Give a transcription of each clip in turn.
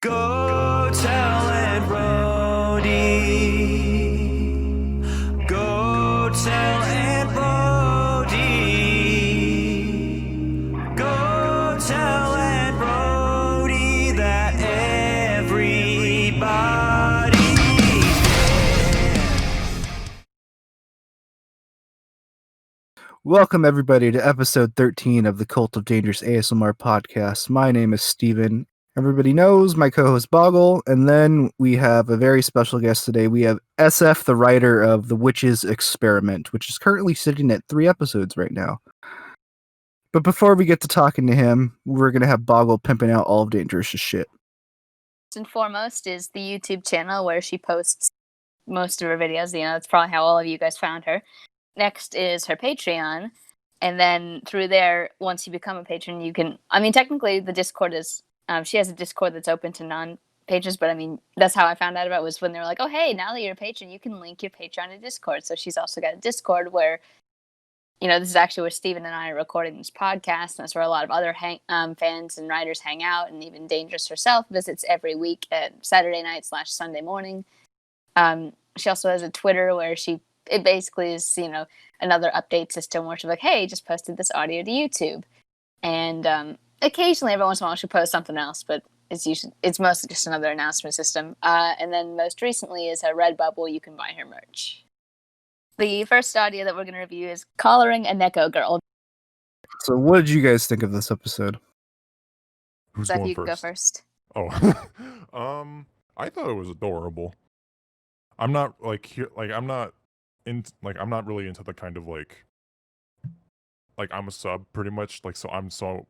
Go tell Aunt Rhody. Go tell Aunt Rhody. Go tell Aunt Rhody that everybody's dead. Welcome, everybody, to episode 13 of the Cult of Dangerous ASMR podcast. My name is Steven. Everybody knows my co-host Boggle, and then we have a very special guest today. We have SF, the writer of The Witch's Experiment, which is currently sitting at 3 episodes right now. But before we get to talking to him, we're going to have Boggle pimping out all of Dangerous' shit. First and foremost is the YouTube channel where she posts most of her videos. You know, that's probably how all of you guys found her. Next is her Patreon. And then through there, once you become a patron, you can... I mean, technically, the Discord is... she has a Discord that's open to non-patrons, but I mean, that's how I found out about it, was when they were like, oh, hey, now that you're a patron, you can link your Patreon to Discord. So she's also got a Discord where, you know, this is actually where Steven and I are recording this podcast, and that's where a lot of other fans and writers hang out, and even Dangerous herself visits every week at Saturday night / Sunday morning. She also has a Twitter where it basically is, you know, another update system where she's like, hey, just posted this audio to YouTube. And occasionally, every once in a while, she'll post something else, but it's mostly just another announcement system. And then most recently is her Redbubble. You can buy her merch. The first audio that we're going to review is Collaring a Neko Girl. So what did you guys think of this episode? Who's Zeph, going you can first? go first. Oh, I thought it was adorable. I'm not I'm not really into the kind of like I'm a sub pretty much, so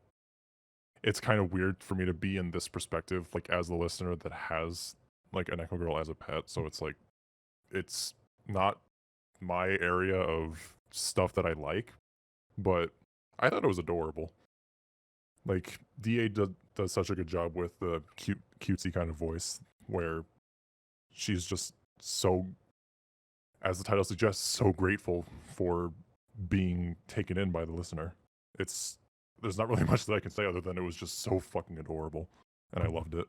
it's kind of weird for me to be in this perspective, like as the listener that has like an Echo Girl as a pet. So it's like, it's not my area of stuff that I like, but I thought it was adorable. Like DA does such a good job with the cutesy kind of voice where she's just so, as the title suggests, so grateful for being taken in by the listener. There's not really much that I can say other than it was just so fucking adorable, and I loved it.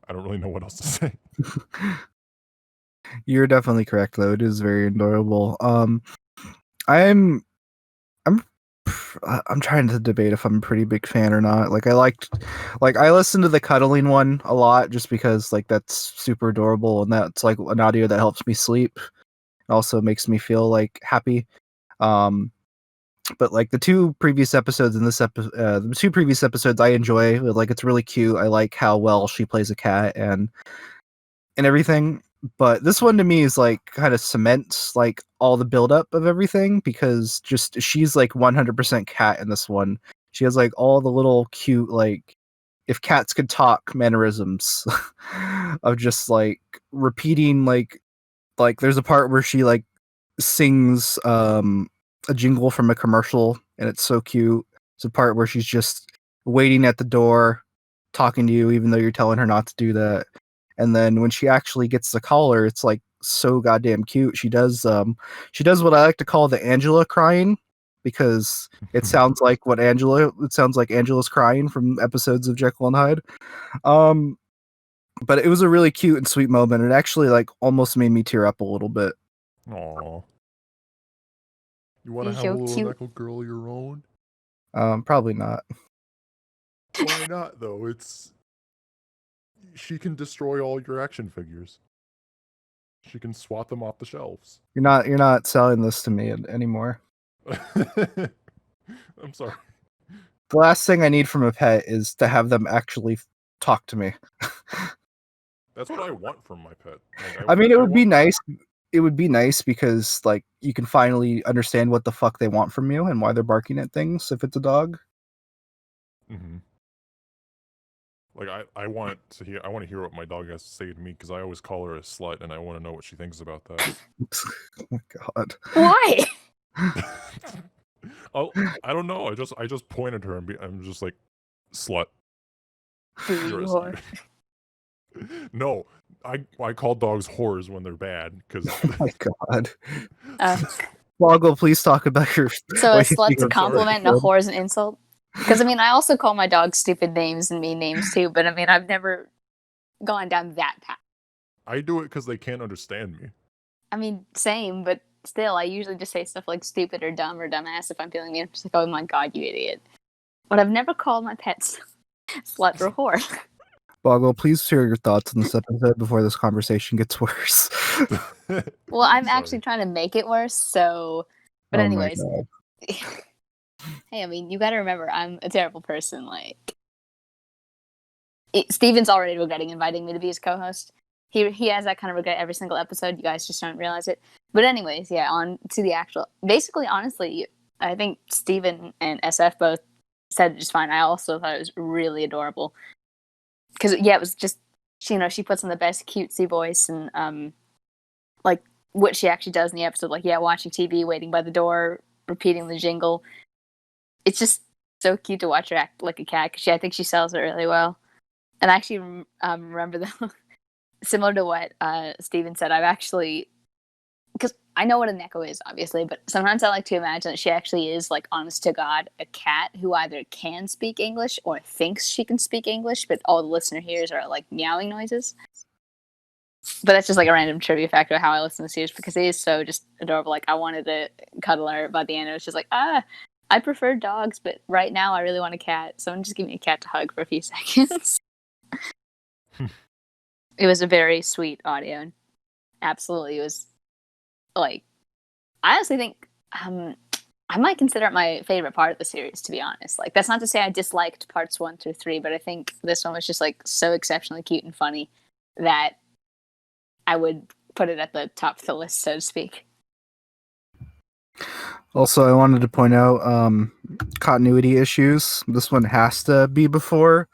I don't really know what else to say. You're definitely correct, though. It is very adorable. I'm trying to debate if I'm a pretty big fan or not. I listened to the cuddling one a lot just because like that's super adorable, and that's like an audio that helps me sleep. It also makes me feel like happy. But like the two previous episodes I enjoy. Like it's really cute. I like how well she plays a cat and everything. But this one to me is like kind of cements like all the buildup of everything, because just she's like 100% cat in this one. She has like all the little cute like if cats could talk mannerisms of just like repeating like there's a part where she like sings a jingle from a commercial, and it's so cute. It's a part where she's just waiting at the door talking to you even though you're telling her not to do that. And then when she actually gets the collar, it's like so goddamn cute. She does what I like to call the Angela crying, because it sounds like Angela's crying from episodes of Jekyll and Hyde. But it was a really cute and sweet moment. It actually like almost made me tear up a little bit. Aww. You want to You're have so a little cute. Echo Girl of your own? Probably not. Why not, though? She can destroy all your action figures. She can swat them off the shelves. You're not selling this to me anymore. I'm sorry. The last thing I need from a pet is to have them actually talk to me. That's what I want from my pet. Like, I mean, it would want be nice. It would be nice because like you can finally understand what the fuck they want from you and why they're barking at things if it's a dog. Mm-hmm. Like I want to hear what my dog has to say to me, because I always call her a slut, and I want to know what she thinks about that. Oh my god. Why? I don't know. I just point at her and I'm just like, slut. You're a Whore. No, I call dogs whores when they're bad, because Oh my god. Boggle, please talk about your. So why a you slut's think a I'm compliment and a sorry. whore is an insult? Because I mean, I also call my dogs stupid names and mean names too, but I mean, I've never gone down that path. I do it because they can't understand me. I mean, same, but still, I usually just say stuff like stupid or dumb or dumbass if I'm feeling mean. I'm just like, oh my god, you idiot. But I've never called my pets slut or whore. Boggle, please share your thoughts on this episode before this conversation gets worse. Well, I'm Sorry. actually trying to make it worse, so... But Oh my anyways... God. Hey, I mean, you gotta remember, I'm a terrible person, like... Steven's already regretting inviting me to be his co-host. He has that kind of regret every single episode. You guys just don't realize it. But anyways, yeah, on to the actual... Basically, honestly, I think Steven and SF both said it just fine. I also thought it was really adorable. Because, yeah, it was just... She puts on the best cutesy voice and, like, what she actually does in the episode. Like, yeah, watching TV, waiting by the door, repeating the jingle. It's just so cute to watch her act like a cat. Because I think she sells it really well. And I actually remember the... Similar to what Steven said, I've actually, because I know what a neko is, obviously, but sometimes I like to imagine that she actually is, like, honest to God, a cat who either can speak English or thinks she can speak English, but all the listener hears are, like, meowing noises. But that's just, like, a random trivia fact of how I listen to series, because it is so just adorable. Like, I wanted to cuddle her by the end. It was just like, I prefer dogs, but right now I really want a cat. Someone just give me a cat to hug for a few seconds. It was a very sweet audio, and absolutely, it was, like, I honestly think I might consider it my favorite part of the series, to be honest. Like, that's not to say I disliked parts 1 through 3, but I think this one was just, like, so exceptionally cute and funny that I would put it at the top of the list, so to speak. Also, I wanted to point out continuity issues. This one has to be before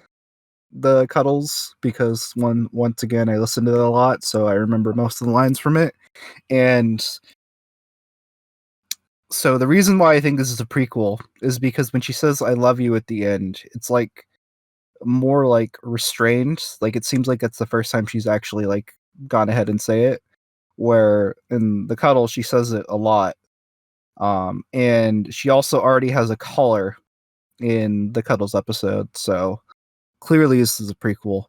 the Cuddles, because once again I listened to it a lot, so I remember most of the lines from it. And so the reason why I think this is a prequel is because when she says I love you at the end, it's like more like restrained. Like, it seems like that's the first time she's actually, like, gone ahead and say it, where in the Cuddles she says it a lot. And she also already has a collar in the Cuddles episode, so clearly this is a prequel.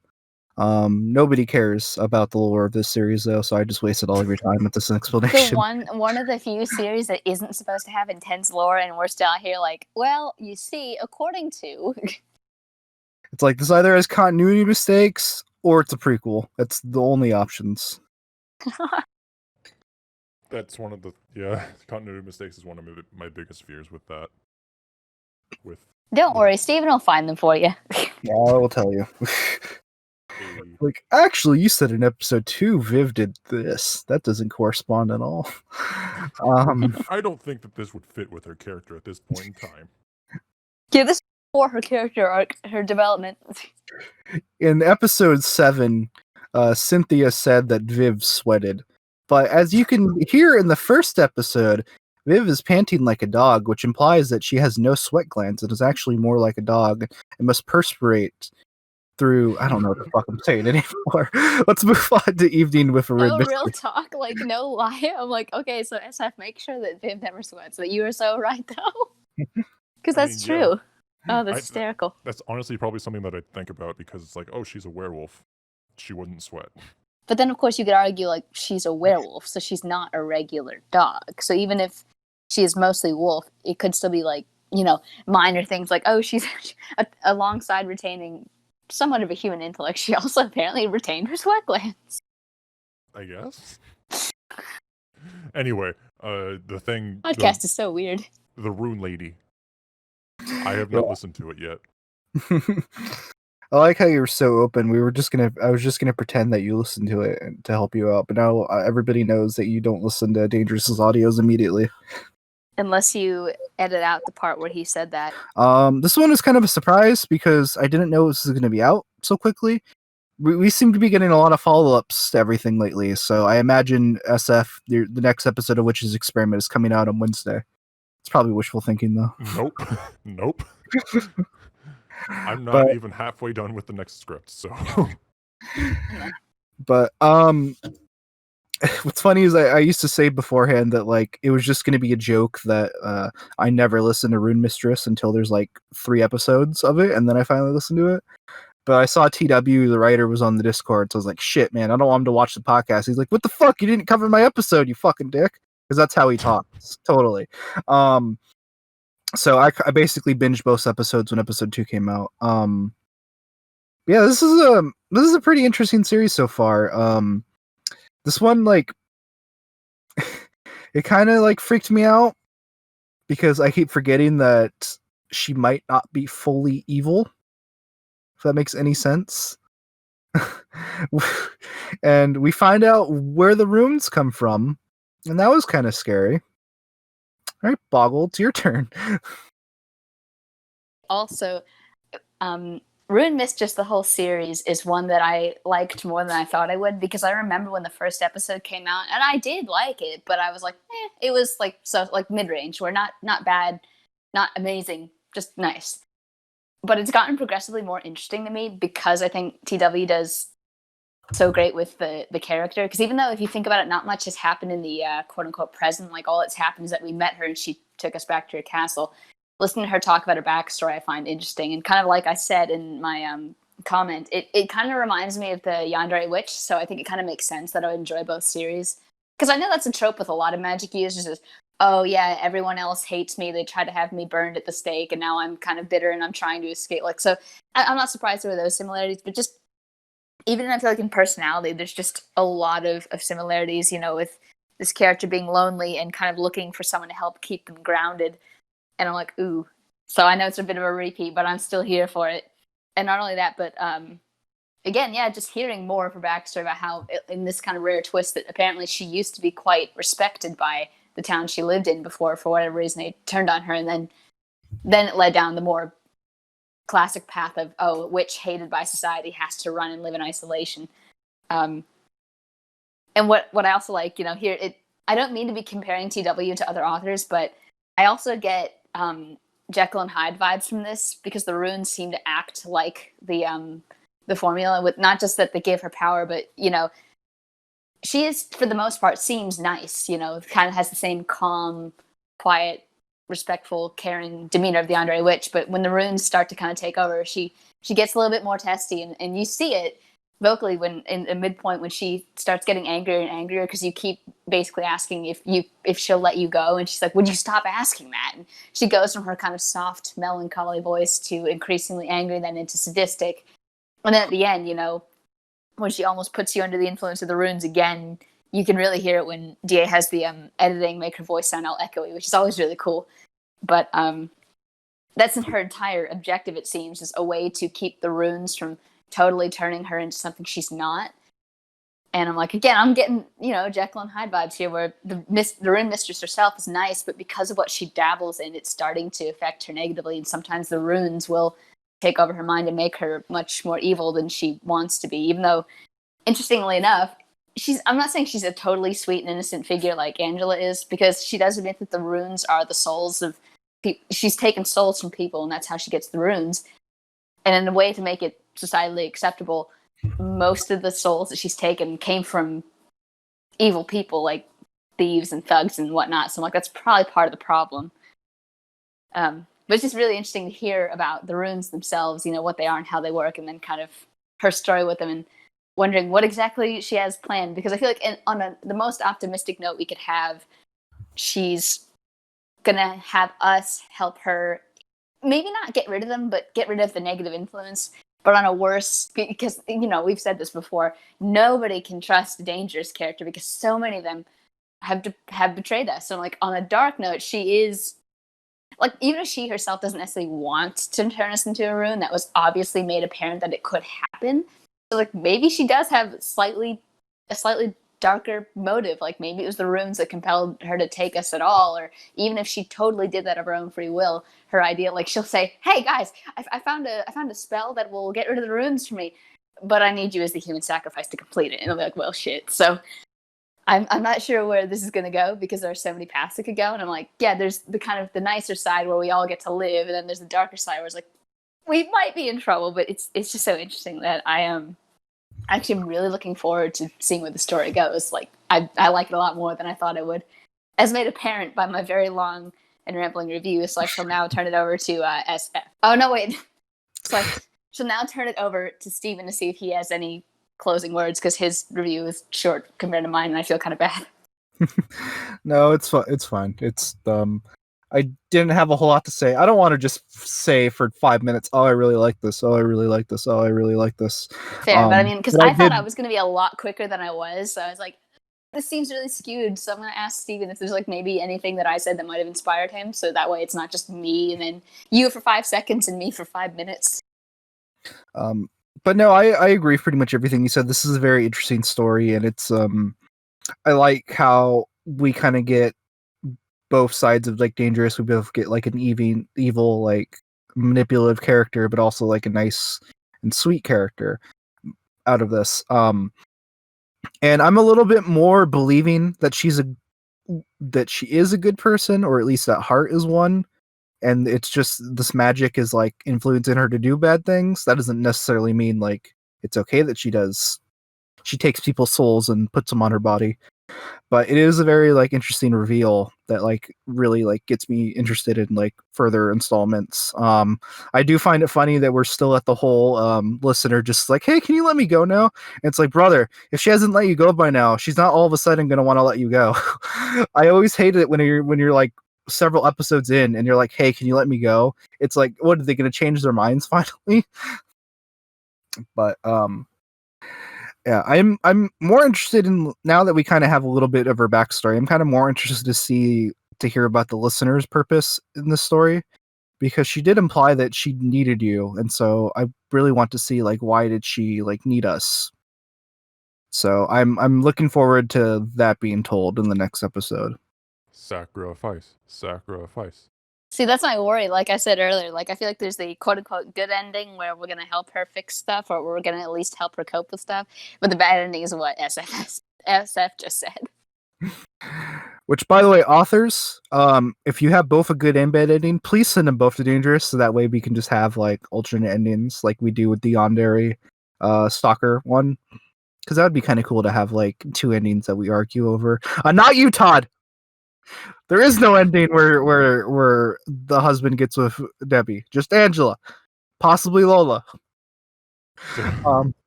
Nobody cares about the lore of this series, though, so I just wasted all of your time with this explanation. So one of the few series that isn't supposed to have intense lore, and we're still out here like, well, you see, according to... It's like, this either has continuity mistakes, or it's a prequel. That's the only options. That's one of the continuity mistakes is one of my biggest fears with that. Don't worry, Steven will find them for you. Yeah, I will tell you. Like, actually, you said in episode 2, Viv did this. That doesn't correspond at all. I don't think that this would fit with her character at this point in time. Yeah, this is for her character arc, her development. In episode 7, Cynthia said that Viv sweated. But as you can hear in the first episode, Viv is panting like a dog, which implies that she has no sweat glands and is actually more like a dog and must perspirate through... I don't know what the fuck I'm saying anymore. Let's move on to Evening with a No, Red real Mystery. talk, like, no lie. I'm like, okay, so SF, make sure that Viv never sweats. But you were so right, though. Because that's mean, yeah. true. Oh, that's hysterical. That's honestly probably something that I think about, because it's like, oh, she's a werewolf. She wouldn't sweat. But then, of course, you could argue, like, she's a werewolf, so she's not a regular dog. So even if she is mostly wolf, it could still be, like, minor things like, oh, she's alongside retaining somewhat of a human intellect, she also apparently retained her sweat glands. I guess. Anyway, the thing... Podcast is so weird. The Rune Lady. I have not listened to it yet. I like how you were so open. I was just gonna pretend that you listened to it to help you out, but now everybody knows that you don't listen to Dangerous Audios immediately. Unless you edit out the part where he said that. This one is kind of a surprise because I didn't know this was going to be out so quickly. We seem to be getting a lot of follow-ups to everything lately, so I imagine SF, the next episode of Witch's Experiment, is coming out on Wednesday. It's probably wishful thinking, though. Nope. Nope. I'm not even halfway done with the next script, so... But, what's funny is I used to say beforehand that, like, it was just going to be a joke that I never listened to Rune Mistress until there's, like, 3 episodes of it, and then I finally listened to it. But I saw TW, the writer, was on the Discord, so I was like, shit, man, I don't want him to watch the podcast. He's like, what the fuck? You didn't cover my episode, you fucking dick. Because that's how he talks. Totally. So I basically binged both episodes when episode 2 came out. Yeah, this is a pretty interesting series so far. This one, like, it kind of like freaked me out because I keep forgetting that she might not be fully evil. If that makes any sense. And we find out where the runes come from, and that was kind of scary. All right, Boggle, it's your turn. Also, Ruin Mistress, the whole series, is one that I liked more than I thought I would, because I remember when the first episode came out, and I did like it, but I was like, it was like mid-range, where not bad, not amazing, just nice. But it's gotten progressively more interesting to me because I think TW does so great with the character. Because even though if you think about it, not much has happened in the quote-unquote present, like all that's happened is that we met her and she took us back to her castle. Listening to her talk about her backstory, I find interesting. And kind of like I said in my comment, it kind of reminds me of the Yandere witch, so I think it kind of makes sense that I would enjoy both series. Because I know that's a trope with a lot of magic users is, oh yeah, everyone else hates me, they try to have me burned at the stake, and now I'm kind of bitter and I'm trying to escape. Like, so I'm not surprised there were those similarities, but just, even I feel like in personality, there's just a lot of similarities, with this character being lonely and kind of looking for someone to help keep them grounded. And I'm like, ooh. So I know it's a bit of a repeat, but I'm still here for it. And not only that, but again, yeah, just hearing more of her backstory about how, in this kind of rare twist, that apparently she used to be quite respected by the town she lived in before, for whatever reason they turned on her, and then it led down the more classic path of, oh, a witch hated by society has to run and live in isolation. And what I also like, here, I don't mean to be comparing TW to other authors, but I also get Jekyll and Hyde vibes from this, because the runes seem to act like the formula, with not just that they gave her power, but she is, for the most part, seems nice. Kind of has the same calm, quiet, respectful, caring demeanor of the Yandere witch. But when the runes start to kind of take over, she gets a little bit more testy, and you see it vocally when in a midpoint when she starts getting angrier and angrier, because you keep basically asking if she'll let you go, and she's like, would you stop asking that? And she goes from her kind of soft, melancholy voice to increasingly angry, then into sadistic, and then at the end, when she almost puts you under the influence of the runes again, you can really hear it when DA has the editing make her voice sound all echoey, which is always really cool. But that's her entire objective, it seems, is a way to keep the runes from totally turning her into something she's not. And I'm like, again, I'm getting, Jekyll and Hyde vibes here, where the Rune Mistress herself is nice, but because of what she dabbles in, it's starting to affect her negatively, and sometimes the runes will take over her mind and make her much more evil than she wants to be, even though, interestingly enough, I'm not saying she's a totally sweet and innocent figure like Angela is, because she does admit that the runes are the souls of people. She's taken souls from people, and that's how she gets the runes. And in a way to make it societally acceptable, most of the souls that she's taken came from evil people, like thieves and thugs and whatnot. So I'm like, that's probably part of the problem. But it's just really interesting to hear about the runes themselves, what they are and how they work, and then kind of her story with them, and wondering what exactly she has planned. Because I feel like on the most optimistic note we could have, she's gonna have us help her, maybe not get rid of them, but get rid of the negative influence. But on a worse, because, we've said this before, nobody can trust a Dangerous character because so many of them have betrayed us. So, like, on a dark note, she is, like, even if she herself doesn't necessarily want to turn us into a rune, that was obviously made apparent that it could happen. So, like, maybe she does have a slightly darker motive. Like, maybe it was the runes that compelled her to take us at all. Or even if she totally did that of her own free will, her idea, like, she'll say, hey guys, I found a spell that will get rid of the runes for me, but I need you as the human sacrifice to complete it. And I'll be like, well, shit. So I'm not sure where this is going to go, because there are so many paths it could go. And I'm like, yeah, there's the kind of the nicer side where we all get to live. And then there's the darker side where it's like, we might be in trouble. But it's just so interesting that I'm really looking forward to seeing where the story goes. Like, I like it a lot more than I thought I would, as made apparent by my very long and rambling review. So I shall now turn it over to SF. Oh, no, wait. So So now turn it over to Steven to see if he has any closing words, because his review is short compared to mine, and I feel kind of bad. No, it's fine. It's I didn't have a whole lot to say. I don't want to just say for 5 minutes, oh, I really like this. Oh, I really like this. Oh, I really like this. Fair, but I mean, because but I thought did- I was going to be a lot quicker than I was, so I was like, this seems really skewed. So I'm going to ask Steven if there's like maybe anything that I said that might have inspired him, so that way it's not just me and then you for 5 seconds and me for 5 minutes. But no, I agree pretty much everything you said. This is a very interesting story, and it's I like how we kind of get both sides of like Dangerous. We both get like an evil, like manipulative character, but also like a nice and sweet character out of this. And I'm a little bit more believing that she is a good person, or at least at heart is one. And it's just this magic is like influencing her to do bad things. That doesn't necessarily mean like it's okay that she takes people's souls and puts them on her body. But it is a very like interesting reveal that like really like gets me interested in like further installments. I do find it funny that we're still at the whole listener just like, hey, can you let me go now? And it's like, brother, if she hasn't let you go by now, she's not all of a sudden gonna want to let you go. I always hate it when you're like several episodes in and you're like, hey, can you let me go? It's like, what, are they gonna change their minds finally? But yeah, I'm more interested in, now that we kind of have a little bit of her backstory, I'm kind of more interested to hear about the listener's purpose in this story, because she did imply that she needed you, and so I really want to see like why did she like need us. So I'm looking forward to that being told in the next episode. Sacrifice. See, that's my worry. Like I said earlier, like I feel like there's the quote unquote good ending where we're gonna help her fix stuff, or we're gonna at least help her cope with stuff. But the bad ending is what SF just said. Which, by the way, authors, if you have both a good and bad ending, please send them both to Dangerous, so that way we can just have like alternate endings, like we do with the Yandere Stalker one. Because that would be kind of cool to have like 2 endings that we argue over. Not you, Todd. There is no ending where the husband gets with Debbie. Just Angela, possibly Lola.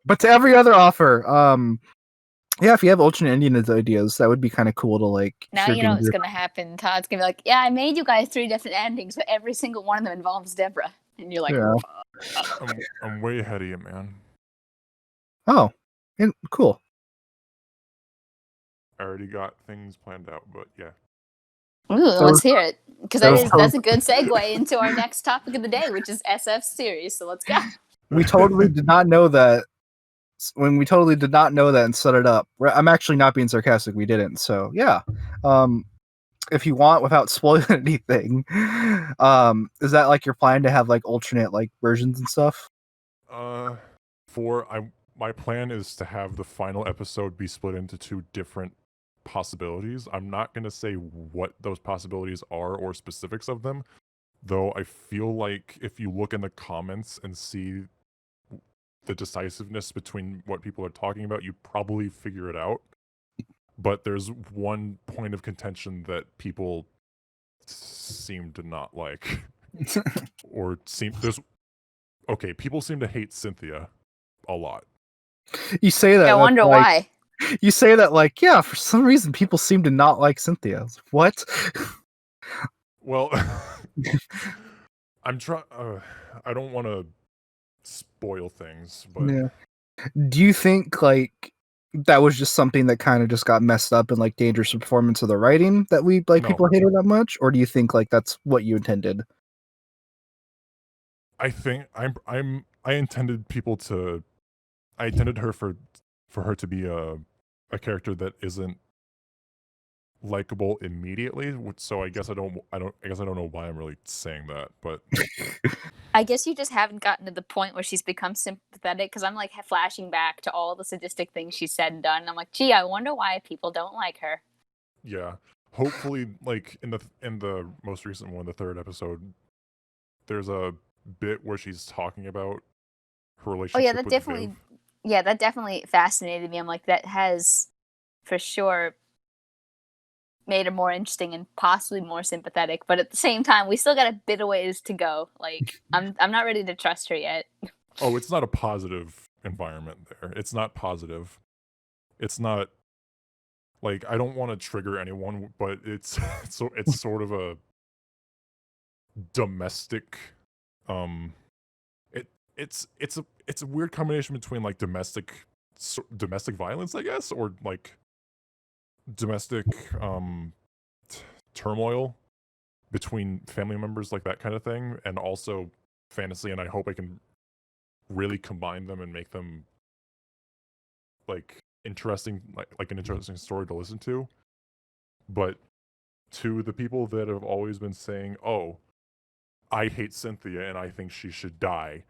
But to every other offer, yeah, if you have alternate ending ideas, that would be kind of cool to like. Now you know what's gonna happen. Todd's gonna be like, "Yeah, I made you guys 3 different endings, but every single one of them involves Deborah," and you're like, Yeah. I'm way ahead of you, man. Oh, cool. I already got things planned out, but yeah. "Ooh, So- let's hear it," because so- that's a good segue into our next topic of the day, which is SF's series. So let's go. We totally did not know that. When we totally did not know that and set it up. I'm actually not being sarcastic. We didn't. So yeah. If you want, without spoiling anything, is that like your plan to have like alternate like versions and stuff? My plan is to have the final episode be split into 2 different possibilities. I'm not going to say what those possibilities are or specifics of them, though I feel like if you look in the comments and see the decisiveness between what people are talking about, you probably figure it out. But there's one point of contention that people seem to not like. People seem to hate Cynthia a lot. You say that. I wonder why. You say that like, yeah, for some reason people seem to not like Cynthia. I was like, what? Well, I'm trying. I don't want to spoil things, but Yeah. Do you think like that was just something that kind of just got messed up in like Dangerous performance of the writing that we like No. people hated that much, or do you think like that's what you intended? I think I intended her for her to be a character that isn't likable immediately. So I guess I don't know why I'm really saying that, but I guess you just haven't gotten to the point where she's become sympathetic, because I'm like flashing back to all the sadistic things she's said and done. And I'm like, gee, I wonder why people don't like her. yeah. Hopefully, like in the most recent one, the 3rd episode, there's a bit where she's talking about her relationship. Oh yeah, with Viv. that definitely fascinated me. I'm like, that has for sure made her more interesting and possibly more sympathetic. But at the same time, we still got a bit of ways to go. Like, I'm not ready to trust her yet. Oh, it's not a positive environment there. It's not positive. It's not like I don't want to trigger anyone, but it's it's sort of a domestic it's a weird combination between like domestic violence, I guess, or like domestic turmoil between family members, like that kind of thing, and also fantasy. And I hope I can really combine them and make them like interesting, like an interesting story to listen to. But to the people that have always been saying, "Oh, I hate Cynthia and I think she should die,"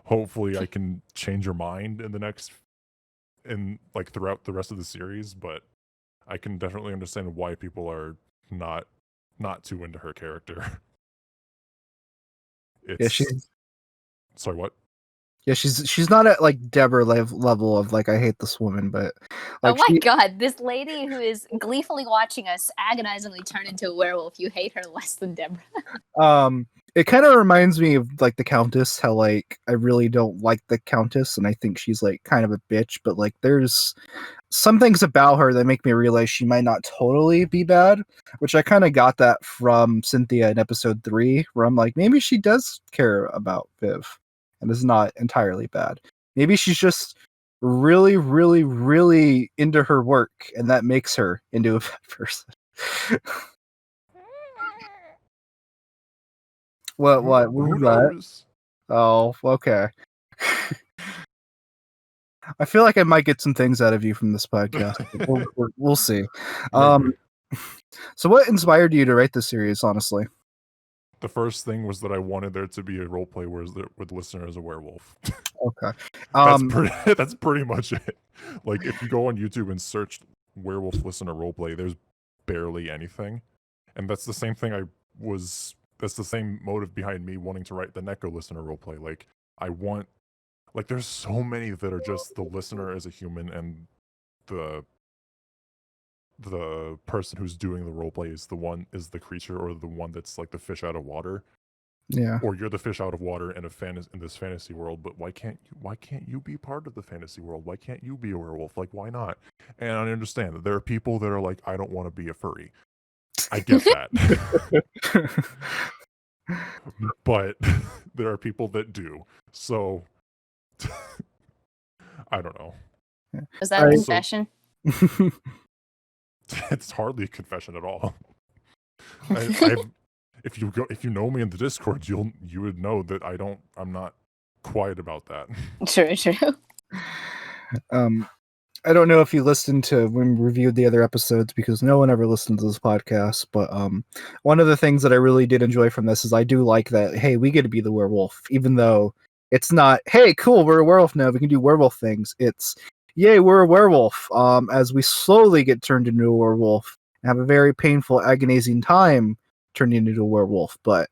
hopefully I can change your mind in like throughout the rest of the series. But I can definitely understand why people are not too into her character. Yeah, Sorry, what? Yeah, she's not at like Deborah level of like I hate this woman, but like oh my god, this lady who is gleefully watching us agonizingly turn into a werewolf, you hate her less than Deborah. It kind of reminds me of like the Countess, how like I really don't like the Countess and I think she's like kind of a bitch, but like there's some things about her that make me realize she might not totally be bad, which I kind of got that from Cynthia in episode 3, where I'm like, maybe she does care about Viv and is not entirely bad. Maybe she's just really, really, really into her work, and that makes her into a bad person. What Who was that? knows? Oh, okay. I feel like I might get some things out of you from this podcast. We'll see. Maybe. So what inspired you to write this series, honestly? The first thing was that I wanted there to be a roleplay where the listener is a werewolf. Okay. That's pretty much it. Like if you go on YouTube and search werewolf listener roleplay, there's barely anything. And that's the same thing that's the same motive behind me wanting to write the Neko listener roleplay. Like I want, like there's so many that are just the listener as a human and the person who's doing the roleplay is the creature, or the one that's like the fish out of water. Yeah. Or you're the fish out of water in this fantasy world, but why can't you be part of the fantasy world? Why can't you be a werewolf? Like why not? And I understand that there are people that are like, I don't want to be a furry. I get that. But there are people that do. So I don't know. Was that a confession? It's hardly a confession at all. If you know me in the Discord, you would know that I'm not quiet about that. True. I don't know if you listened to when we reviewed the other episodes, because no one ever listens to this podcast, but one of the things that I really did enjoy from this is I do like that, hey, we get to be the werewolf, even though it's not, hey, cool, we're a werewolf now, we can do werewolf things. It's, yay, we're a werewolf, as we slowly get turned into a werewolf and have a very painful, agonizing time turning into a werewolf, but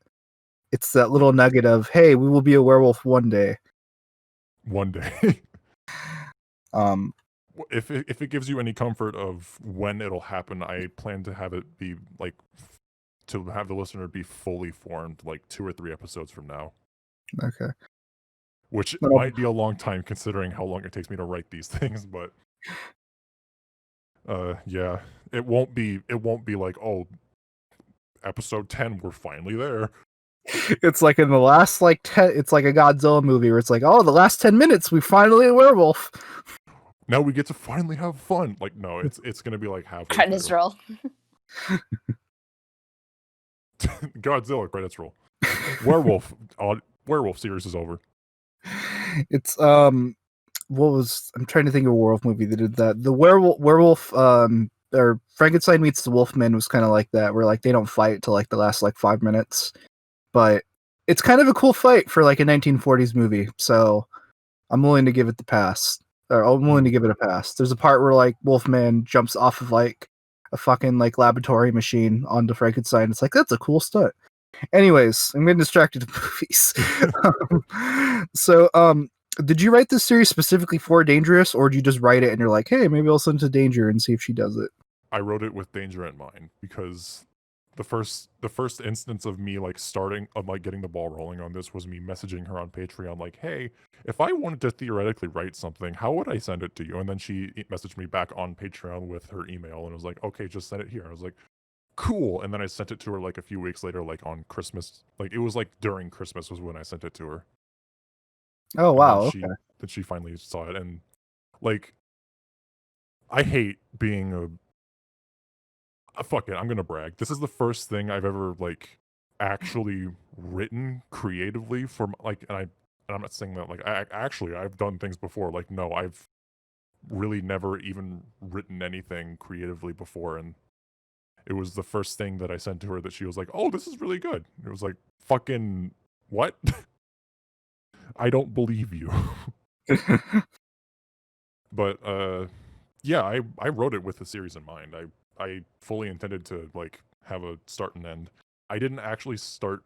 it's that little nugget of, hey, we will be a werewolf one day. One day. If it gives you any comfort of when it'll happen, I plan to have it be like to have the listener be fully formed like 2 or 3 episodes from now. Okay. Which might be a long time considering how long it takes me to write these things, but yeah, it won't be like, oh, episode 10 we're finally there. It's like in the last like 10, it's like a Godzilla movie where it's like, oh, the last 10 minutes we finally a werewolf. Now we get to finally have fun. Like, no, it's gonna be like halfway Credits through. roll. Godzilla credits roll. Werewolf series is over. It's I'm trying to think of a werewolf movie that did that. The werewolf or Frankenstein meets the Wolfman was kind of like that, where like they don't fight till like the last like 5 minutes, but it's kind of a cool fight for like a 1940s movie. So I'm willing to give it the pass. Or I'm willing to give it a pass. There's a part where like Wolfman jumps off of like a fucking like laboratory machine onto Frankenstein. It's like, that's a cool stunt. Anyways, I'm getting distracted to movies. So did you write this series specifically for Dangerous, or did you just write it and you're like, hey, maybe I'll send it to Danger and see if she does it? I wrote it with Danger in mind, because the first instance of me like starting of like getting the ball rolling on this was me messaging her on Patreon like, hey, if I wanted to theoretically write something, how would I send it to you? And then she messaged me back on Patreon with her email and was like, okay, just send it here. I was like, cool. And then I sent it to her like a few weeks later, like on Christmas. Like it was like during Christmas was when I sent it to her. Oh And wow. then she finally saw it, and like I hate being fuck it, I'm gonna brag. This is the first thing I've ever like actually written creatively for like, and I'm not saying that like I've done things before. Like no, I've really never even written anything creatively before, and it was the first thing that I sent to her that she was like, "Oh, this is really good." It was like, "Fucking what?" I don't believe you. But yeah, I wrote it with the series in mind. I fully intended to like have a start and end. I didn't actually start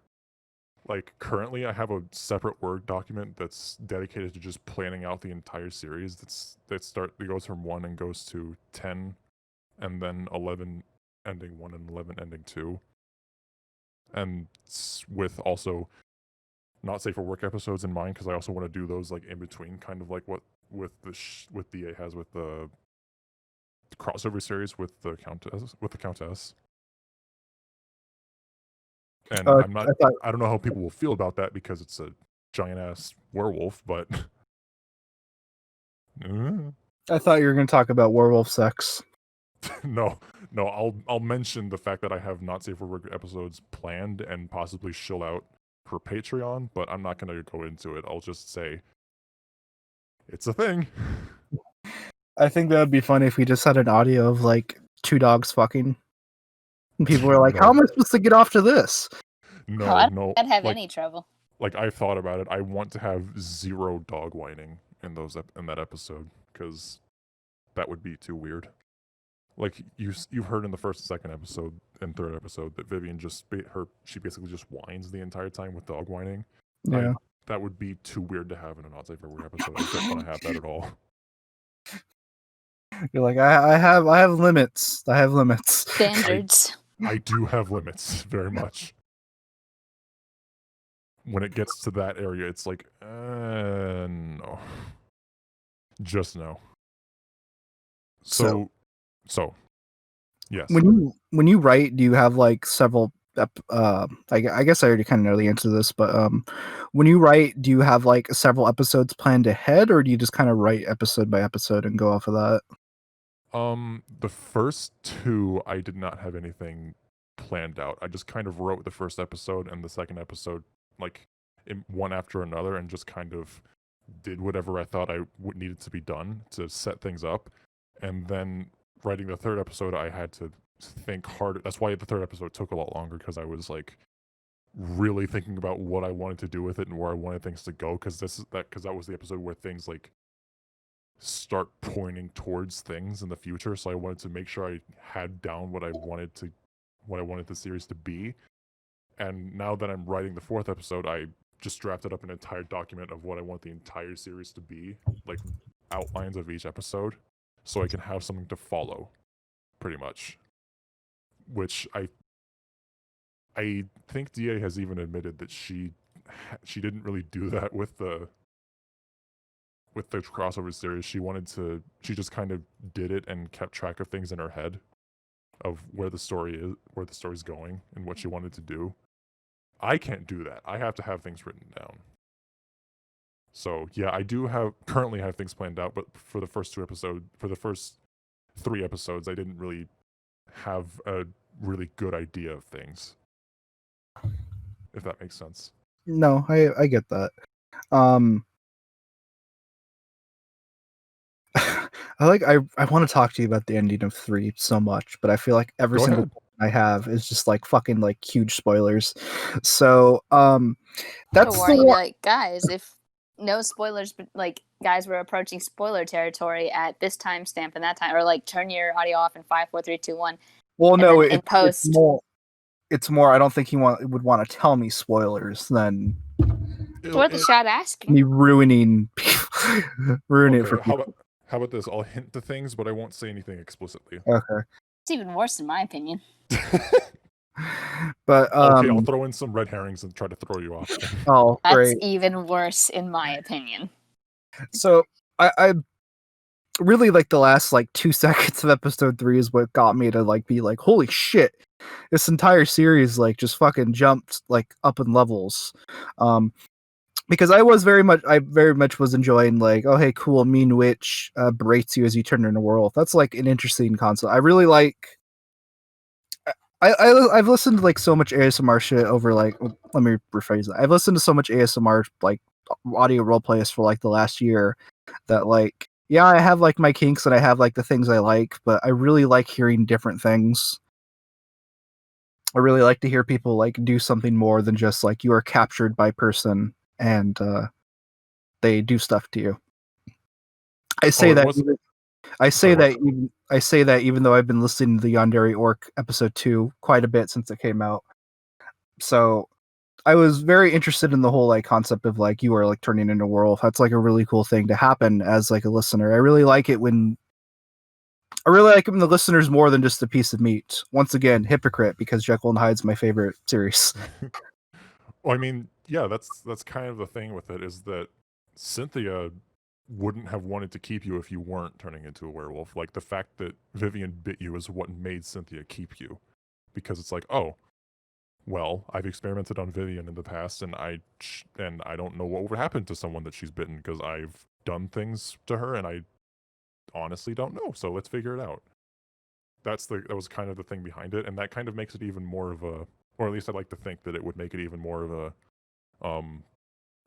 like currently I have a separate Word document that's dedicated to just planning out the entire series. It goes from 1 and goes to 10 and then 11 ending 1 and 11 ending 2. And with also not safe for work episodes in mind, because I also want to do those like in between, kind of like what with with DA has with the crossover series with the Countess. And I'm not. I don't know how people will feel about that because it's a giant ass werewolf, but I thought you were going to talk about werewolf sex. no. I'll mention the fact that I have not safe for work episodes planned and possibly shill out for Patreon, but I'm not going to go into it. I'll just say it's a thing. I think that would be funny if we just had an audio of like 2 dogs fucking. And people were like, No. how am I supposed to get off to this? No, I'd have like, any trouble. Like I've thought about it. I want to have 0 dog whining in that episode because that would be too weird. Like you've heard in the first, second episode, and third episode that Vivian she basically just whines the entire time with dog whining. Yeah. That would be too weird to have in a not safe for work episode. I don't want to have that at all. You're like, I have limits. I have limits. Standards. I do have limits, very much. When it gets to that area, it's like, no. Just no. So, yes. When you write, do you have like several? I guess I already kind of know the answer to this, but when you write, do you have like several episodes planned ahead, or do you just kind of write episode by episode and go off of that? The first 2, I did not have anything planned out. I just kind of wrote the first episode and the second episode like in one after another, and just kind of did whatever I thought needed to be done to set things up. And then writing the third episode, I had to think harder. That's why the third episode took a lot longer, because I was like really thinking about what I wanted to do with it and where I wanted things to go. Because that was the episode where things like start pointing towards things in the future. So I wanted to make sure I had down what I wanted the series to be. And now that I'm writing the 4th episode, I just drafted up an entire document of what I want the entire series to be, like outlines of each episode, so I can have something to follow, pretty much. Which I think DA has even admitted that she didn't really do that with the crossover series. She just kind of did it and kept track of things in her head of where the story's going and what she wanted to do. I can't do that. I have to have things written down. So yeah, I currently have things planned out, but for the first 3 episodes, I didn't really have a really good idea of things. If that makes sense. No, I get that. I want to talk to you about the ending of 3 so much, but I feel like every Go single ahead. I have is just like fucking like huge spoilers. So that's Don't worry, the be one. like, guys, if no spoilers, but like, guys, we're approaching spoiler territory at this timestamp and that time, or like, turn your audio off in 5, 4, 3, 2, 1. Well, and no, then in post. It's more. I don't think he would want to tell me spoilers than It's worth a shot asking. me ruining it for people. How about this? I'll hint to things, but I won't say anything explicitly. Okay. It's even worse in my opinion. But Okay, I'll throw in some red herrings and try to throw you off. oh, That's great. even worse, in my opinion. So I really like the last like 2 seconds of episode 3 is what got me to like be like, holy shit, this entire series like just fucking jumped like up in levels. Because I very much was enjoying like, oh hey, cool, mean witch berates you as you turn into a werewolf. That's like an interesting concept. I really like. I've listened to like so much ASMR shit over like, let me rephrase that. I've listened to so much ASMR like audio role plays for like the last year that like, yeah, I have like my kinks and I have like the things I like, but I really like hearing different things. I really like to hear people like do something more than just like you are captured by person and they do stuff to you. I say that wasn't- I say Sorry, that I say that even though I've been listening to the Yandere Orc episode 2 quite a bit since it came out. So I was very interested in the whole like concept of like you are like turning into a werewolf. That's like a really cool thing to happen as like a listener. I really like it when the listener's more than just a piece of meat. Once again, hypocrite because Jekyll and Hyde's my favorite series. Well, I mean, yeah, that's kind of the thing with it is that Cynthia wouldn't have wanted to keep you if you weren't turning into a werewolf. Like the fact that Vivian bit you is what made Cynthia keep you, because it's like, oh, well, I've experimented on Vivian in the past, and I don't know what would happen to someone that she's bitten because I've done things to her, and I honestly don't know. So let's figure it out. That was kind of the thing behind it, and that kind of makes it even more of a, or at least I'd like to think that it would make it even more of a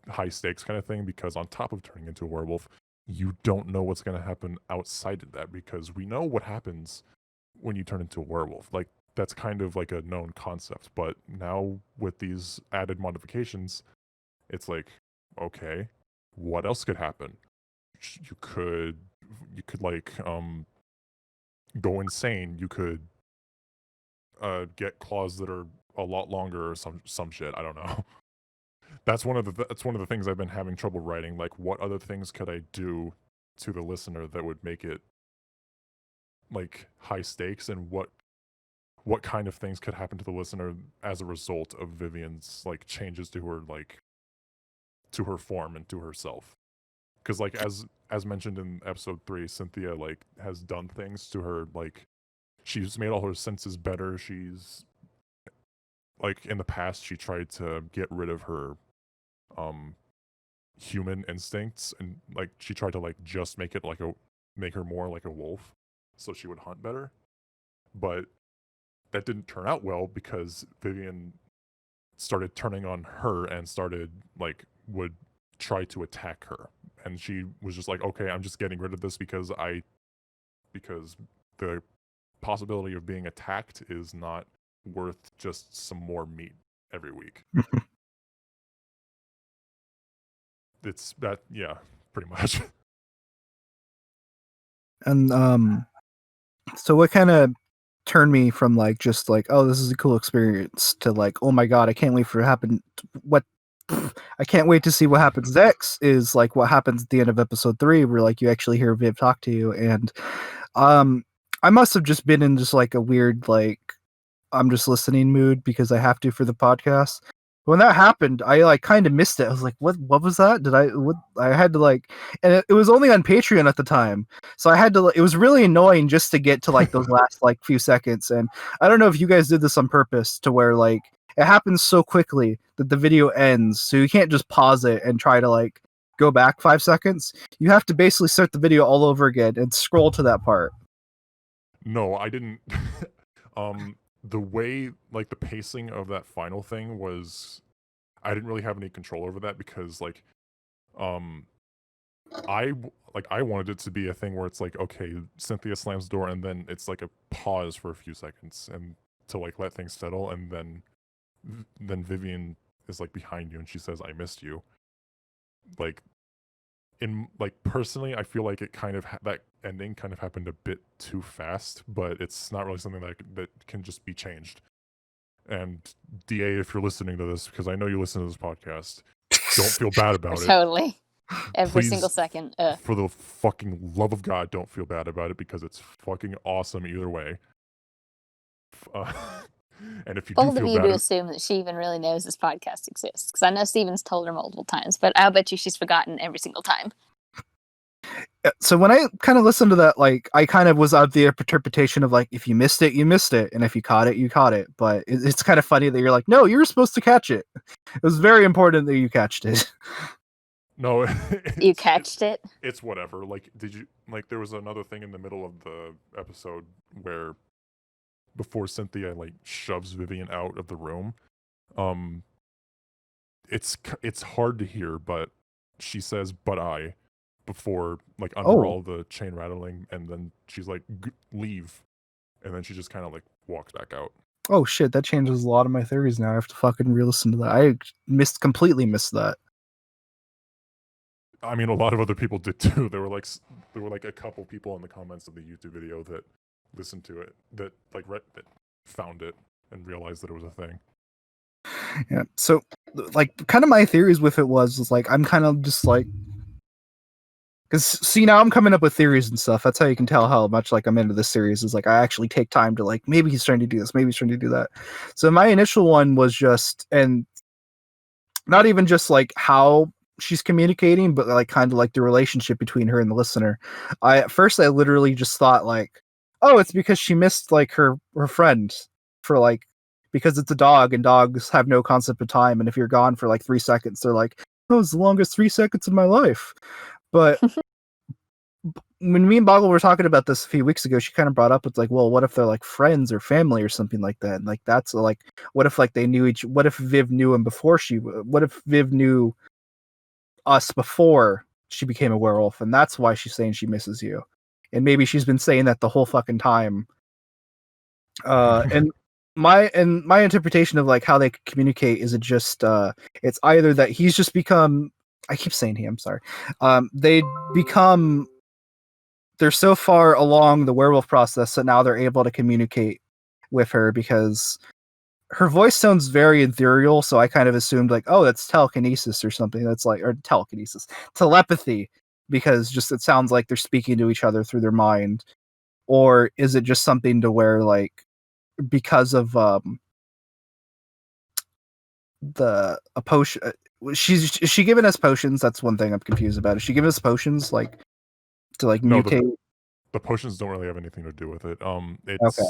high stakes kind of thing, because on top of turning into a werewolf, you don't know what's going to happen outside of that, because we know what happens when you turn into a werewolf. Like that's kind of like a known concept, but now with these added modifications, it's like, okay, what else could happen? You could like go insane. You could get claws that are a lot longer or some shit. I don't know. That's one of the things I've been having trouble writing. Like, what other things could I do to the listener that would make it like high stakes, and what kind of things could happen to the listener as a result of Vivian's like changes to her, like to her form and to herself. Because like as mentioned in episode 3, Cynthia like has done things to her, like she's made all her senses better. She's like, in the past she tried to get rid of her human instincts, and like she tried to like just make her more like a wolf so she would hunt better. But that didn't turn out well because Vivian started turning on her and started like would try to attack her, and she was just like, okay, I'm just getting rid of this because the possibility of being attacked is not worth just some more meat every week. It's that, yeah, pretty much. And so what kind of turned me from like just like, oh, this is a cool experience to like, oh my god, I can't wait for it to happen. What I can't wait to see what happens next is like what happens at the end of episode 3, where like you actually hear Viv talk to you. And I must have just been in just like a weird like I'm just listening mood because I have to for the podcast. When that happened, I like kind of missed it. I was like, what was that? I had to like, and it was only on Patreon at the time. So I had to, it was really annoying just to get to like those last like few seconds. And I don't know if you guys did this on purpose to where like it happens so quickly that the video ends. So you can't just pause it and try to like go back 5 seconds. You have to basically start the video all over again and scroll to that part. No, I didn't. The way like the pacing of that final thing was, I didn't really have any control over that, because like I wanted it to be a thing where it's like, okay, Cynthia slams the door and then it's like a pause for a few seconds and to like let things settle, and then Vivian is like behind you and she says, I missed you. Like, in like personally, I feel like it kind of that ending kind of happened a bit too fast, but it's not really something that can just be changed. And DA, if you're listening to this, because I know you listen to this podcast, don't feel bad about it. Totally. Every Please, single second. for the fucking love of God, don't feel bad about it, because it's fucking awesome either way. And if you do Bold of feel you bad, to assume that she even really knows this podcast exists, because I know Steven's told her multiple times, but I'll bet you she's forgotten every single time. So when I kind of listened to that, like I kind of was of the interpretation of like, if you missed it, you missed it, and if you caught it, you caught it. But it's kind of funny that you're like, no, you were supposed to catch it. It was very important that you catched it. no, You catched it? It's whatever. Like, did you like? There was another thing in the middle of the episode where, before Cynthia like shoves Vivian out of the room, it's hard to hear, but she says, "But I," before like under all the chain rattling, and then she's like, "Leave," and then she just kind of like walks back out. Oh shit, that changes a lot of my theories now. I have to fucking re-listen to that. I completely missed that. I mean, a lot of other people did too. There were like a couple people in the comments of the YouTube video that listened to it, that like that found it and realized that it was a thing. Yeah. So, like, kind of my theories with it was like I'm kind of just like, because see, now I'm coming up with theories and stuff. That's how you can tell how much like I'm into this series. Is like I actually take time to like, maybe he's trying to do this, maybe he's trying to do that. So my initial one was just, and not even just like how she's communicating, but like kind of like the relationship between her and the listener. At first I literally just thought like, oh, it's because she missed like her friend for like, because it's a dog and dogs have no concept of time, and if you're gone for like 3 seconds, they're like, oh, it's the longest 3 seconds of my life. But when me and Boggle were talking about this a few weeks ago, she kind of brought up, it's like, well, what if they're like friends or family or something like that? And like, that's like, what if like they knew what if Viv knew him before what if Viv knew us before she became a werewolf? And that's why she's saying she misses you. And maybe she's been saying that the whole fucking time. And my interpretation of like how they communicate is it just, it's either that he's just become, I keep saying he, I'm sorry. They're so far along the werewolf process that now they're able to communicate with her, because her voice sounds very ethereal. So I kind of assumed like, oh, that's telekinesis or something. That's like, or telepathy, because just it sounds like they're speaking to each other through their mind. Or is it just something to where like, because of a potion, is she giving us potions? That's one thing I'm confused about. Is she giving us potions like to like mutate? The potions don't really have anything to do with it. It's Okay.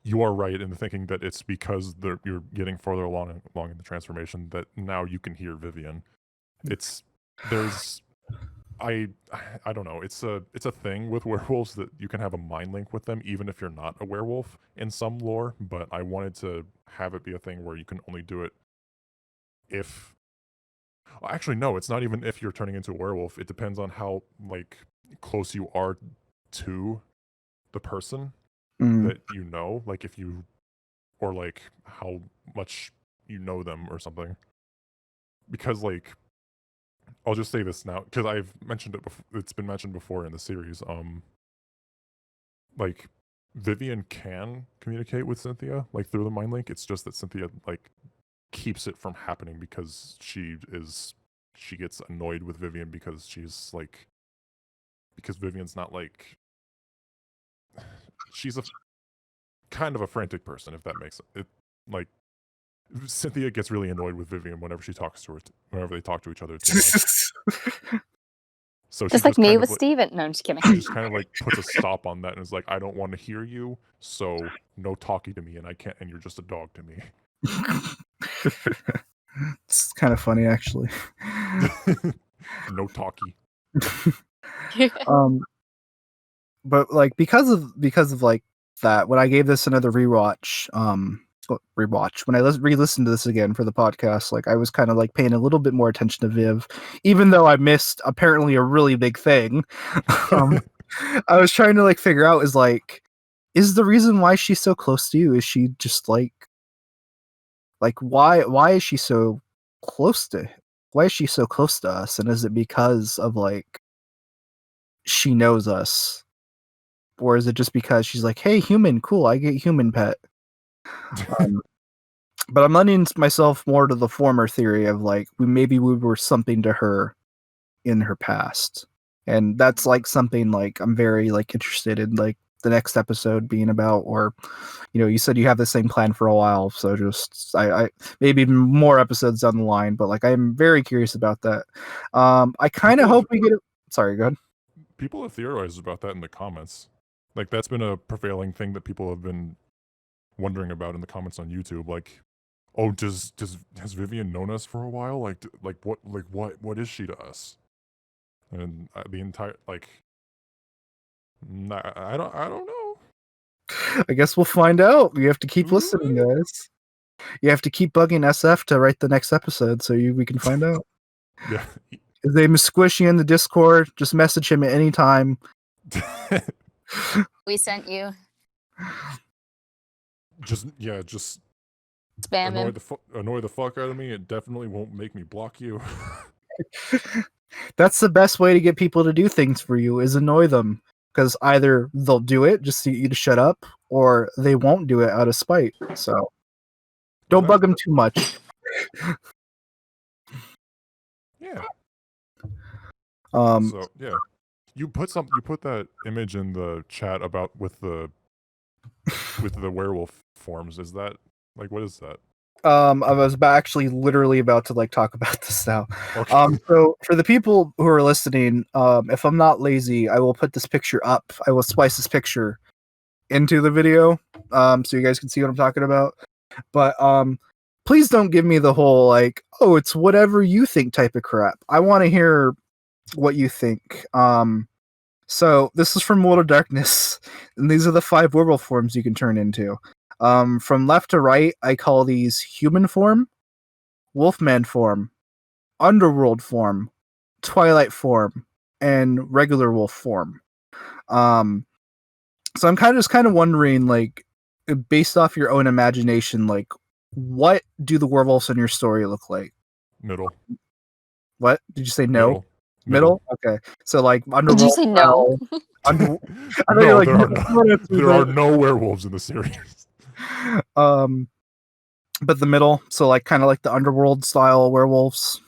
You are right in thinking that it's because you're getting further along in the transformation that now you can hear Vivian. I don't know. It's a thing with werewolves that you can have a mind link with them even if you're not a werewolf in some lore. But I wanted to have it be a thing where you can only do it if. Actually, no. It's not even if you're turning into a werewolf. It depends on how like close you are to the person that you know, like if you, or like how much you know them or something. Because like, I'll just say this now because I've mentioned it before. It's been mentioned before in the series. Like Vivian can communicate with Cynthia like through the mind link. It's just that Cynthia like keeps it from happening because she gets annoyed with Vivian because Vivian's not like, she's a kind of a frantic person, if that makes it. Like Cynthia gets really annoyed with Vivian whenever she talks to her, whenever they talk to each other too much. So Just like me with Steven. No, I'm just kidding. She just kind of like puts a stop on that and is like, I don't want to hear you, so no talking to me, and I can't, and you're just a dog to me. It's kind of funny actually. No talkie. But like because of like that, when I gave this another rewatch, when I re-listened to this again for the podcast, like I was kind of like paying a little bit more attention to Viv, even though I missed apparently a really big thing. I was trying to like figure out is the reason why she's so close to you, is she just like why is she so close to us, and is it because of like she knows us, or is it just because she's like, hey, human, cool, I get human pet? But I'm leaning myself more to the former theory of like maybe we were something to her in her past, and that's like something like I'm very like interested in like the next episode being about, or you said you have the same plan for a while, so just I maybe more episodes down the line, but like I'm very curious about that. I kind of hope we get it. Sorry, go ahead. People have theorized about that in the comments. Like that's been a prevailing thing that people have been wondering about in the comments on YouTube. Like, oh, has Vivian known us for a while? What is she to us? And the entire I don't know. I guess we'll find out. You have to keep listening, guys. You have to keep bugging SF to write the next episode so we can find out. Yeah. His name is Squishy in the Discord. Just message him at any time. We sent you. Just Spam him. annoy the fuck out of me. It definitely won't make me block you. That's the best way to get people to do things for you, is annoy them. Because either they'll do it just to get you to shut up, or they won't do it out of spite. So don't bug them too much. Yeah. Um, So yeah, you put that image in the chat about with the werewolf forms. Is that what is that? I was actually literally about to talk about this now. Okay. So for the people who are listening, if I'm not lazy, I will put this picture up. I will splice this picture into the video, so you guys can see what I'm talking about. But please don't give me the whole oh, it's whatever you think type of crap. I want to hear what you think. So this is from World of Darkness, and these are the 5 werewolf forms you can turn into. From left to right, I call these human form, wolfman form, underworld form, twilight form, and regular wolf form. So I'm kind of wondering, based off your own imagination, what do the werewolves in your story look like? Middle. What did you say? No. Middle. Okay. So underworld. Did you say no? No, there are no werewolves in the series. But the middle, so kind of like the underworld style werewolves.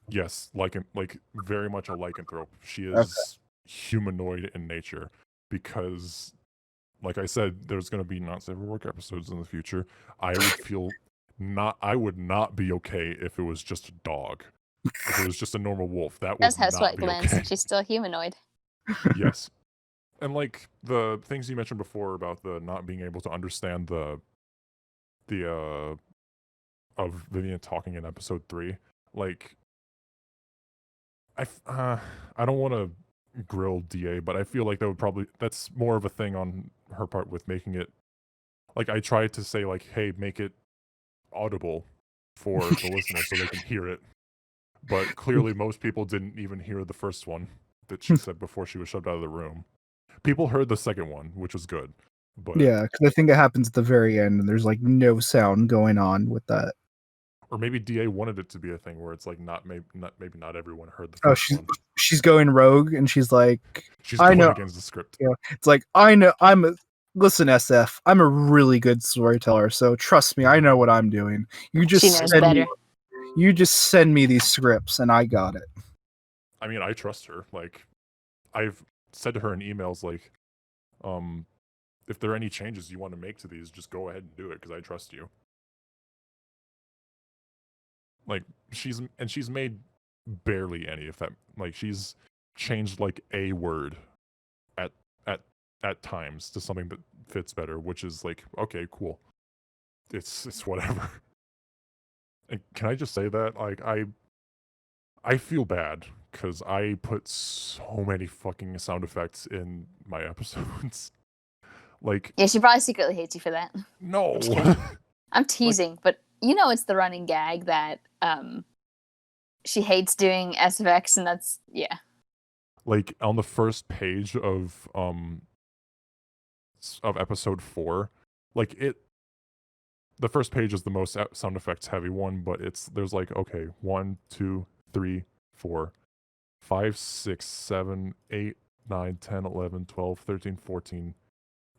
Yes, very much a lycanthrope. She is humanoid in nature because, like I said, there's going to be not safe for work episodes in the future. I would not be okay if it was just a dog. If it was just a normal wolf, that would Does have not sweat be glands, okay. and she's still humanoid. Yes. And the things you mentioned before about the not being able to understand the of Vivian talking in episode 3, I don't want to grill DA, but I feel like that's more of a thing on her part with making it I tried to say hey, make it audible for the listener so they can hear it. But clearly most people didn't even hear the first one that she said before she was shoved out of the room. People heard the second one, which was good. But yeah, because I think it happens at the very end, and there's no sound going on with that. Or maybe DA wanted it to be a thing where it's maybe not everyone heard the first one. She's going rogue, and she's she's I going know against the script. Yeah, it's I know listen, SF, I'm a really good storyteller, so trust me, I know what I'm doing. You just She knows better. You just send me these scripts, and I got it. I mean, I trust her. I've said to her in emails, if there are any changes you want to make to these, just go ahead and do it because I trust you. She's made barely any of that. She's changed a word at times to something that fits better, which is okay, cool. It's whatever. And can I just say that I feel bad because I put so many fucking sound effects in my episodes. Yeah, she probably secretly hates you for that. No. I'm teasing, but it's the running gag that she hates doing SFX, and that's on the first page of episode 4, the first page is the most sound effects heavy one, but there's 1, 2, 3, 4, 5, 6, 7, 8, 9, 10, 11, 12, 13, 14,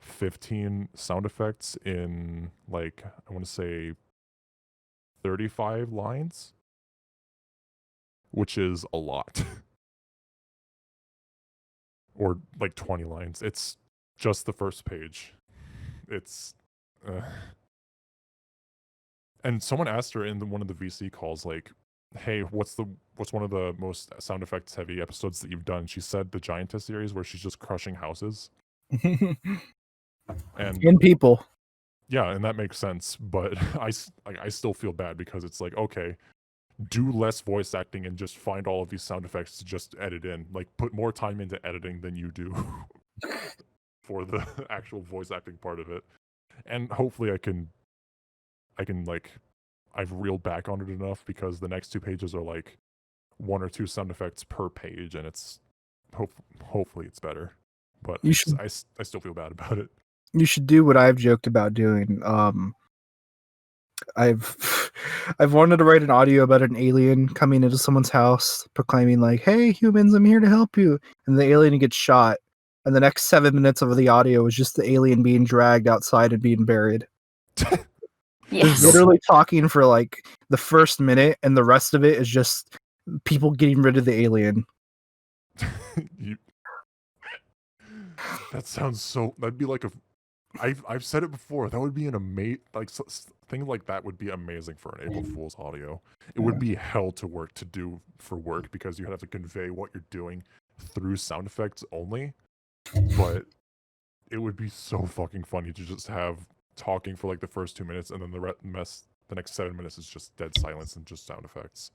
15 sound effects in I want to say 35 lines, which is a lot. Or 20 lines. It's just the first page. It's and someone asked her in one of the VC calls, like, hey, what's one of the most sound effects heavy episodes that you've done? She said the Giantess series, where she's just crushing houses. And In people. yeah, and that makes sense, but I still feel bad because it's like, okay, do less voice acting and just find all of these sound effects to just edit in. Like, put more time into editing than you do for the actual voice acting part of it. And hopefully I can like, I've reeled back on it enough, because the next 2 pages are like 1 or 2 sound effects per page, and it's hopefully it's better. But I still feel bad about it. You should do what I've joked about doing. I've wanted to write an audio about an alien coming into someone's house, proclaiming like, "Hey, humans, I'm here to help you," and the alien gets shot. And the next 7 minutes of the audio is just the alien being dragged outside and being buried. Yes. He's literally talking for like the first minute, and the rest of it is just people getting rid of the alien. That sounds so. That'd be like a. I've said it before. That would be an thing like that would be amazing for an April Fool's audio. It would be hell to do for work, because you have to convey what you're doing through sound effects only. But it would be so fucking funny to just have talking for like the first 2 minutes, and then the next 7 minutes is just dead silence and just sound effects.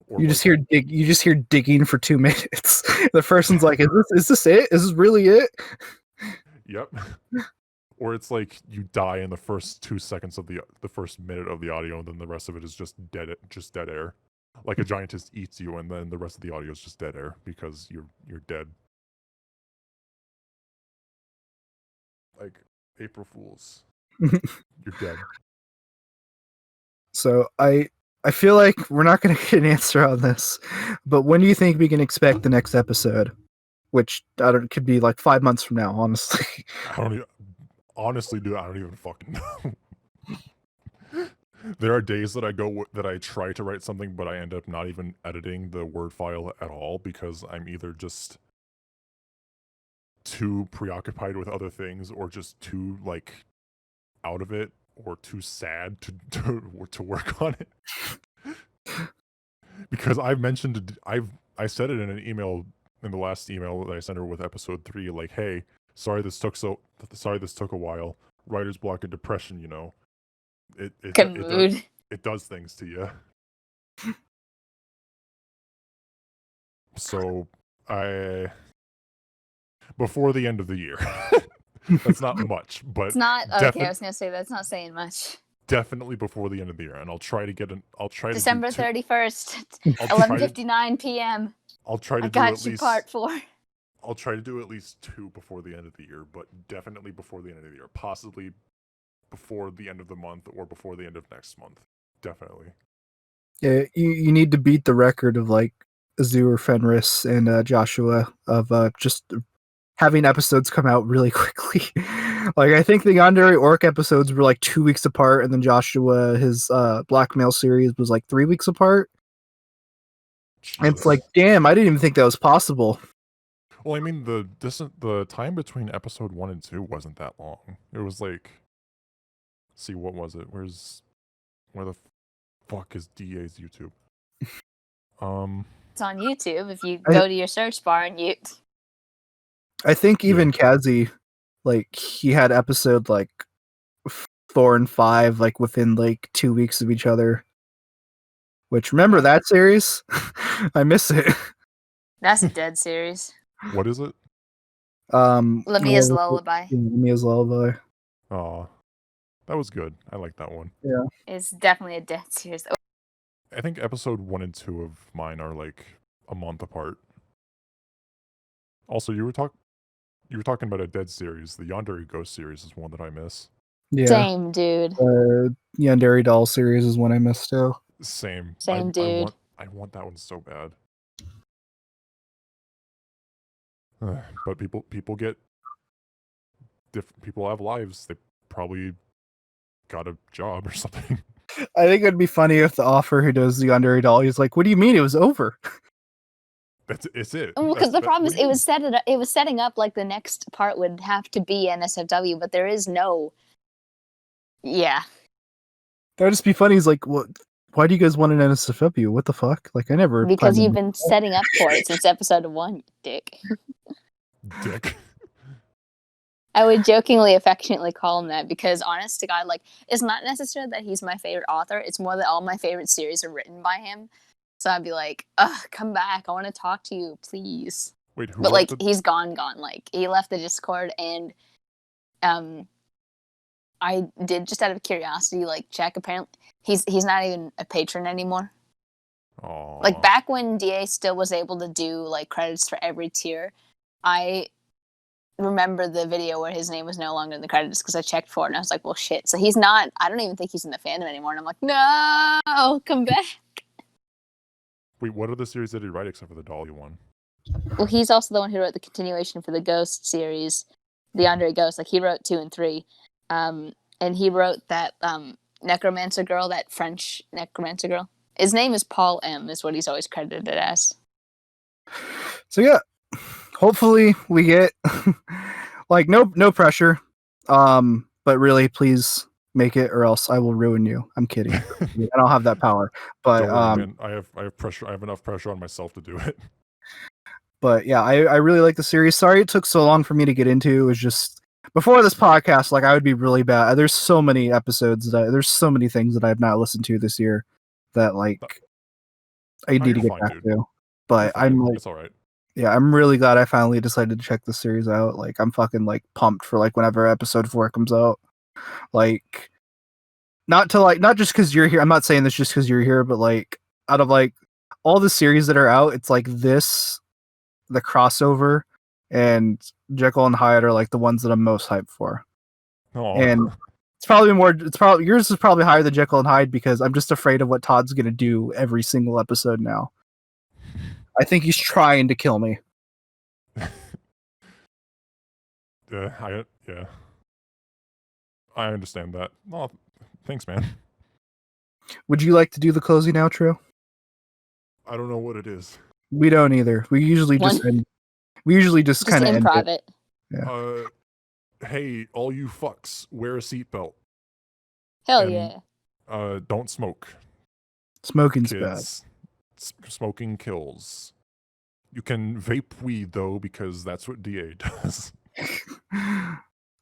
Or You just hear digging for 2 minutes. The person's like, "Is this it? Is this really it?" Yep. Or it's like you die in the first 2 seconds of the first minute of the audio, and then the rest of it is just dead air. Like a giantess eats you, and then the rest of the audio is just dead air because you're dead. Like April Fools. You're dead. So I feel like we're not going to get an answer on this, but when do you think we can expect the next episode? Which could be like 5 months from now, honestly. Honestly, dude, I don't even fucking know. There are days that I try to write something, but I end up not even editing the Word file at all, because I'm either just too preoccupied with other things, or just too like out of it, or too sad to work on it. Because I said it in an email, in the last email that I sent her with episode 3, like, hey, sorry this took a while. Writer's block and depression, you know. It does things to you. So before the end of the year. That's not much, but It's not okay. I was gonna say that's not saying much. Definitely before the end of the year, and I'll try to December 31st, 11:59 p.m. I'll try to I do got at you least part 4. I'll try to do at least 2 before the end of the year, but definitely before the end of the year. Possibly before the end of the month, or before the end of next month. Definitely. Yeah, you need to beat the record of like Azure, Fenris, and Joshua of just having episodes come out really quickly. Like, I think the Yandere Orc episodes were like 2 weeks apart, and then Joshua, his Blackmail series, was like 3 weeks apart. And it's like, damn, I didn't even think that was possible. Well, I mean, the time between episode 1 and 2 wasn't that long. It was like, see, what was it? Where the fuck is DA's YouTube? It's on YouTube. If you go to your search bar and you. I think even Kazi, like, he had episode like 4 and 5 like within like 2 weeks of each other. Which, remember that series? I miss it. That's a dead series. What is it? Lamia's Lullaby. Lamia's Lullaby. Oh, that was good. I like that one. Yeah. It's definitely a dead series. I think episode 1 and 2 of mine are like a month apart. Also, you were talking about a dead series. The Yandere Ghost series is one that I miss. Yeah. Same, dude. Yandere Doll series is one I missed too. Same, dude. I want that one so bad. But people get different. People have lives. They probably got a job or something. I think it'd be funny if the offer who does the Yandere Doll, he's like, "What do you mean it was over?" it's it. Because the That- problem what is do you it was setting up like the next part would have to be NSFW, but there is no. Yeah, That would just be funny. Is like, what? Why do you guys want an NSFW? What the fuck? Like, I never. because planned on you've been setting up for it since episode 1, you dick. mean? Dick. I would jokingly, affectionately call him that because, honest to God, like, it's not necessarily that he's my favorite author. It's more that all my favorite series are written by him. So I'd be like, ugh, come back. I want to talk to you, please. Wait, who? But, like, wrote the- he's gone. Like, he left the Discord, and I did, just out of curiosity, like, check. Apparently, he's not even a patron anymore. Aw. Like, back when DA still was able to do, like, credits for every tier, I remember the video where his name was no longer in the credits because I checked for it and I was like, well, shit. So he's not, I don't even think he's in the fandom anymore. And I'm like, no, come back. Wait, what are the series that he write except for the Dolly one? Well, he's also the one who wrote the continuation for the Ghost series, the Yandere Ghost. Like, he wrote 2 and 3. And he wrote that necromancer girl, that French necromancer girl. His name is Paul M, is what he's always credited as. So yeah, hopefully we get like no pressure. But really, please make it, or else I will ruin you. I'm kidding. I don't have that power. But Don't worry, man. I have pressure. I have enough pressure on myself to do it. But yeah, I really like the series. Sorry it took so long for me to get into. It was just before this podcast, like I would be really bad. There's so many episodes there's so many things that I have not listened to this year that like I need to you're get fine, back dude. to. But I'm like, It's all right. yeah, I'm really glad I finally decided to check the series out. Like I'm fucking like pumped for like whenever episode 4 comes out. Like not just because you're here. I'm not saying this just because you're here, but like out of like all the series that are out, it's like this, the crossover, and Jekyll and Hyde are like the ones that I'm most hyped for. Aw. And it's probably yours is probably higher than Jekyll and Hyde because I'm just afraid of what Todd's gonna do every single episode now. I think he's trying to kill me. Yeah. I understand that. Oh, thanks, man. Would you like to do the closing outro? I don't know what it is. We don't either. We usually just kind Just of end improv it. it. Hey, all you fucks, wear a seatbelt. Hell And- yeah. Don't smoke, Smoking's bad. kids. Smoking kills. You can vape weed though, because that's what DA does.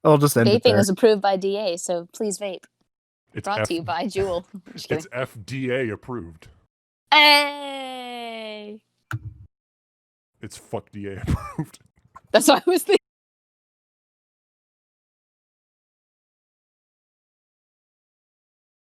I'll just end it Vaping there. is approved by DA, so please vape. It's Brought to you by Jewel. Just kidding. It's FDA approved. Hey! It's fuck DA approved. That's what I was thinking.